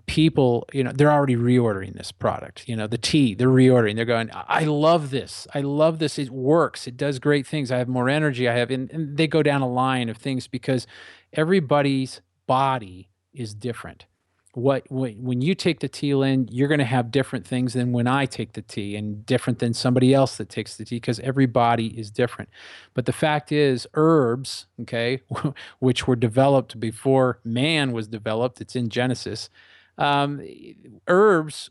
people, they're already reordering this product. The tea, they're reordering. They're going, I love this. I love this. It works. It does great things. I have more energy. And they go down a line of things because everybody's body is different. When you take the tea, Lynn, you're going to have different things than when I take the tea, and different than somebody else that takes the tea, because every body is different. But the fact is, herbs, okay, which were developed before man was developed, it's in Genesis. Um, Herbs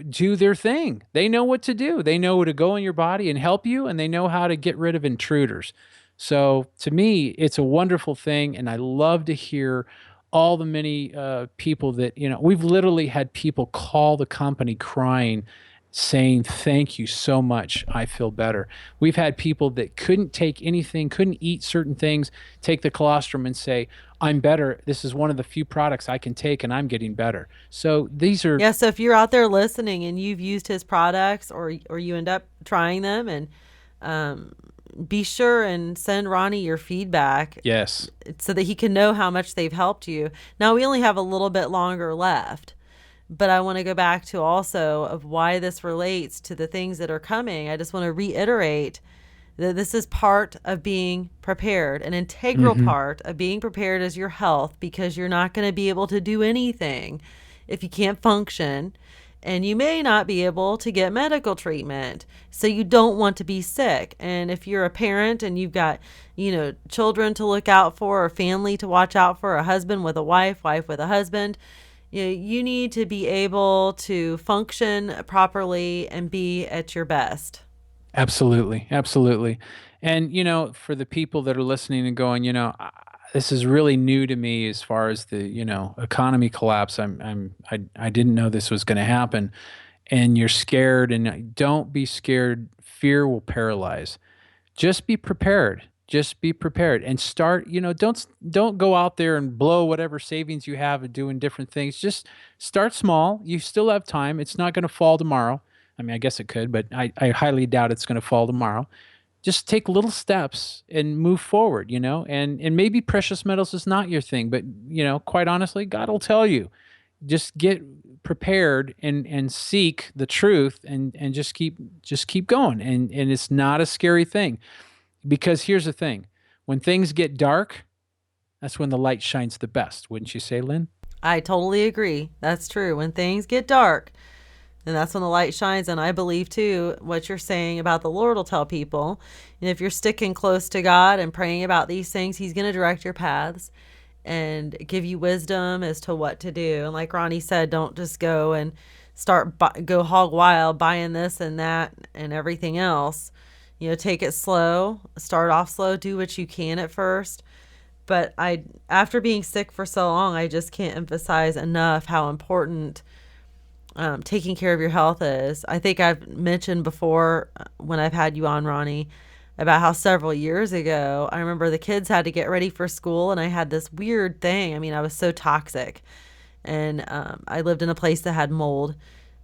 do their thing. They know what to do. They know to go in your body and help you, and they know how to get rid of intruders. So to me, it's a wonderful thing, and I love to hear all the many people that, we've literally had people call the company crying, saying, thank you so much. I feel better. We've had people that couldn't take anything, couldn't eat certain things, take the colostrum and say, I'm better. This is one of the few products I can take and I'm getting better. So these are, Yeah, so if you're out there listening and you've used his products, or you end up trying them, and um, be sure and send Ronnie your feedback yes. so that he can know how much they've helped you. Now we only have a little bit longer left, but I want to go back to also of why this relates to the things that are coming. I just want to reiterate This is part of being prepared. An integral Hmm. part of being prepared is your health, because you're not going to be able to do anything if you can't function, and you may not be able to get medical treatment. So you don't want to be sick. And if you're a parent and you've got, children to look out for, or family to watch out for, a husband with a wife, wife with a husband, you need to be able to function properly and be at your best. Absolutely, absolutely. And for the people that are listening and going, this is really new to me as far as the economy collapse. I didn't know this was going to happen, and you're scared. And don't be scared. Fear will paralyze. Just be prepared. Just be prepared and start. Don't go out there and blow whatever savings you have and doing different things. Just start small. You still have time. It's not going to fall tomorrow. I mean, I guess it could, but I highly doubt it's going to fall tomorrow. Just take little steps and move forward, and maybe precious metals is not your thing, but quite honestly, God will tell you. Just get prepared and seek the truth and just keep going. And it's not a scary thing, because here's the thing. When things get dark, that's when the light shines the best. Wouldn't you say, Lynn? I totally agree. That's true. When things get dark, and that's when the light shines. And I believe too what you're saying about the Lord will tell people. And if you're sticking close to God and praying about these things, He's going to direct your paths and give you wisdom as to what to do. And like Ronnie said, don't just go and go hog wild buying this and that and everything else. Take it slow, start off slow, do what you can at first. But after being sick for so long, I just can't emphasize enough how important taking care of your health is. I think I've mentioned before when I've had you on, Ronnie, about how several years ago, I remember the kids had to get ready for school, and I had this weird thing. I mean, I was so toxic, and I lived in a place that had mold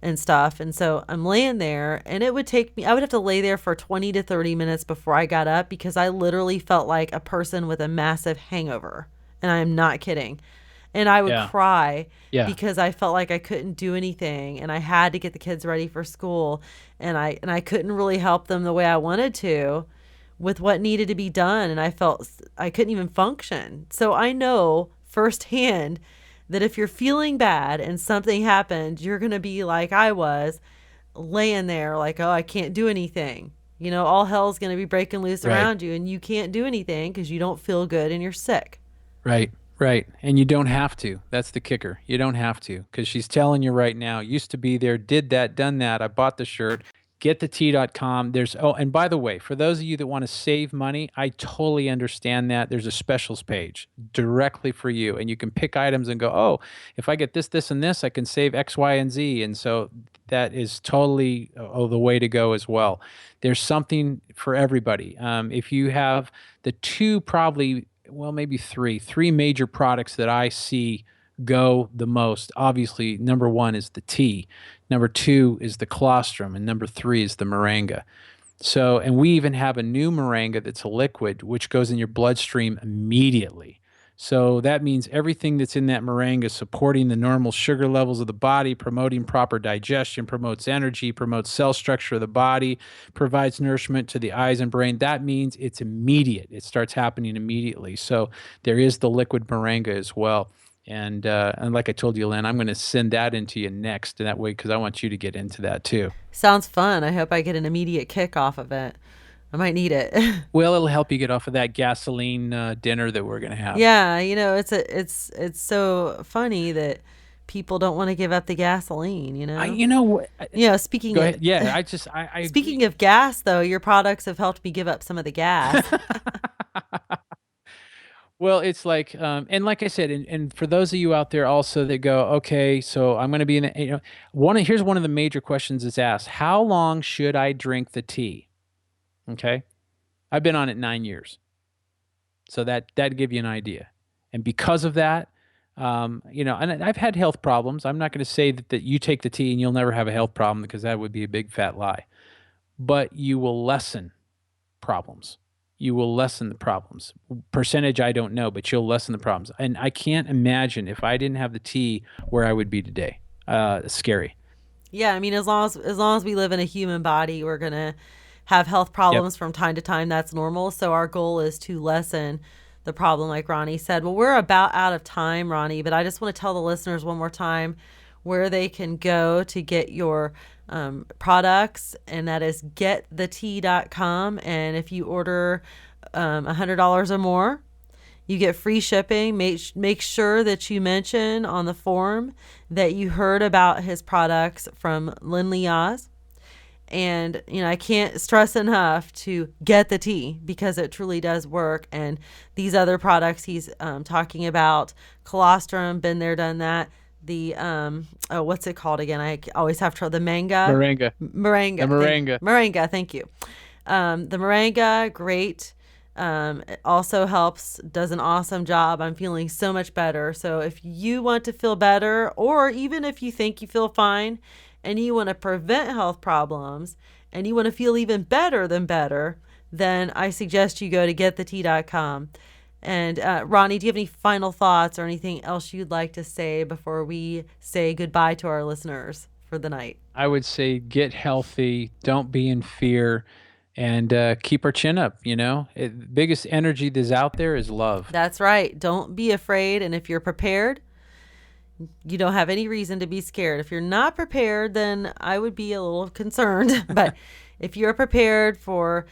and stuff. And so I'm laying there, and it would take me, I would have to lay there for 20 to 30 minutes before I got up, because I literally felt like a person with a massive hangover. And I am not kidding. And I would Yeah. cry Yeah. because I felt like I couldn't do anything, and I had to get the kids ready for school, and I couldn't really help them the way I wanted to with what needed to be done, and I felt I couldn't even function. So I know firsthand that if you're feeling bad and something happened, you're going to be like I was, laying there like, "Oh, I can't do anything." All hell's going to be breaking loose Right. around you, and you can't do anything because you don't feel good and you're sick. Right, right. And you don't have to. That's the kicker. You don't have to, because she's telling you right now, used to be there, did that, done that. I bought the shirt. Get the T.com. Oh, and by the way, for those of you that want to save money, I totally understand that. There's a specials page directly for you, and you can pick items and go, oh, if I get this, this, and this, I can save X, Y, and Z. And so that is totally the way to go as well. There's something for everybody. If you have the two, probably, well, maybe three major products that I see go the most. Obviously, number one is the tea, number two is the colostrum, and number three is the moringa. So, and we even have a new moringa that's a liquid, which goes in your bloodstream immediately. So that means everything that's in that moringa is supporting the normal sugar levels of the body, promoting proper digestion, promotes energy, promotes cell structure of the body, provides nourishment to the eyes and brain. That means it's immediate. It starts happening immediately. So there is the liquid moringa as well. And like I told you, Lynn, I'm going to send that into you next, and that way, because I want you to get into that too. Sounds fun. I hope I get an immediate kick off of it. I might need it. Well, it'll help you get off of that gasoline dinner that we're going to have. Yeah, it's so funny that people don't want to give up the gasoline, you I, know? you know what? Speaking Go of ahead. Yeah, I speaking agree. of gas though, your products have helped me give up some of the gas. Well, it's like, and like I said, and for those of you out there also that go, okay, so I'm going to be in the, here's one of the major questions that's asked: how long should I drink the tea? Okay, I've been on it 9 years, so that'd give you an idea. And because of that, and I've had health problems. I'm not going to say that you take the tea and you'll never have a health problem, because that would be a big fat lie. But you will lessen problems. You will lessen the problems. Percentage, I don't know, but you'll lessen the problems. And I can't imagine if I didn't have the tea where I would be today. Scary. Yeah, I mean, as long as we live in a human body, we're gonna have health Yep. problems from time to time. That's normal. So our goal is to lessen the problem, like Ronnie said. Well, we're about out of time, Ronnie, but I just want to tell the listeners one more time where they can go to get your products, and that is getthetea.com. And if you order $100 or more, you get free shipping. Make sure that you mention on the form that you heard about his products from Lindley Oz. And, I can't stress enough to get the tea because it truly does work. And these other products he's talking about, colostrum, been there, done that. The, what's it called again? I always have trouble. The manga, Moringa. The moringa. moringa. Thank you. The moringa, great. It also helps, does an awesome job. I'm feeling so much better. So if you want to feel better, or even if you think you feel fine and you want to prevent health problems and you want to feel even better than better, then I suggest you go to getthetea.com. And Ronnie, do you have any final thoughts or anything else you'd like to say before we say goodbye to our listeners for the night? I would say get healthy, don't be in fear, and keep our chin up. Biggest energy that's out there is love. That's right. Don't be afraid. And if you're prepared, you don't have any reason to be scared. If you're not prepared, then I would be a little concerned. But if you're prepared for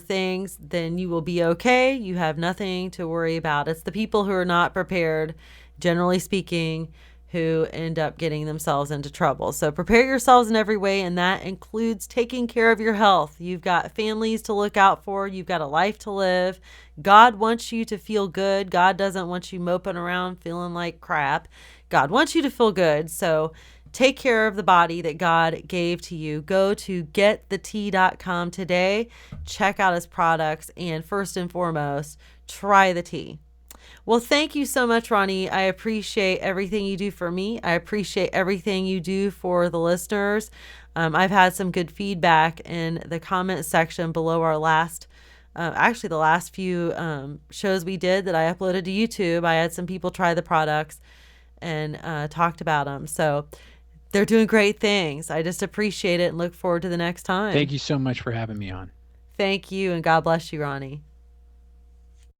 things, then you will be okay. You have nothing to worry about. It's the people who are not prepared, generally speaking, who end up getting themselves into trouble. So prepare yourselves in every way, and that includes taking care of your health. You've got families to look out for. You've got a life to live. God wants you to feel good. God doesn't want you moping around feeling like crap. God wants you to feel good. So take care of the body that God gave to you. Go to getthetea.com today. Check out his products, and first and foremost, try the tea. Well, thank you so much, Ronnie. I appreciate everything you do for me. I appreciate everything you do for the listeners. I've had some good feedback in the comment section below our actually the last few shows we did that I uploaded to YouTube. I had some people try the products and talked about them. So they're doing great things. I just appreciate it and look forward to the next time. Thank you so much for having me on. Thank you, and God bless you, Ronnie.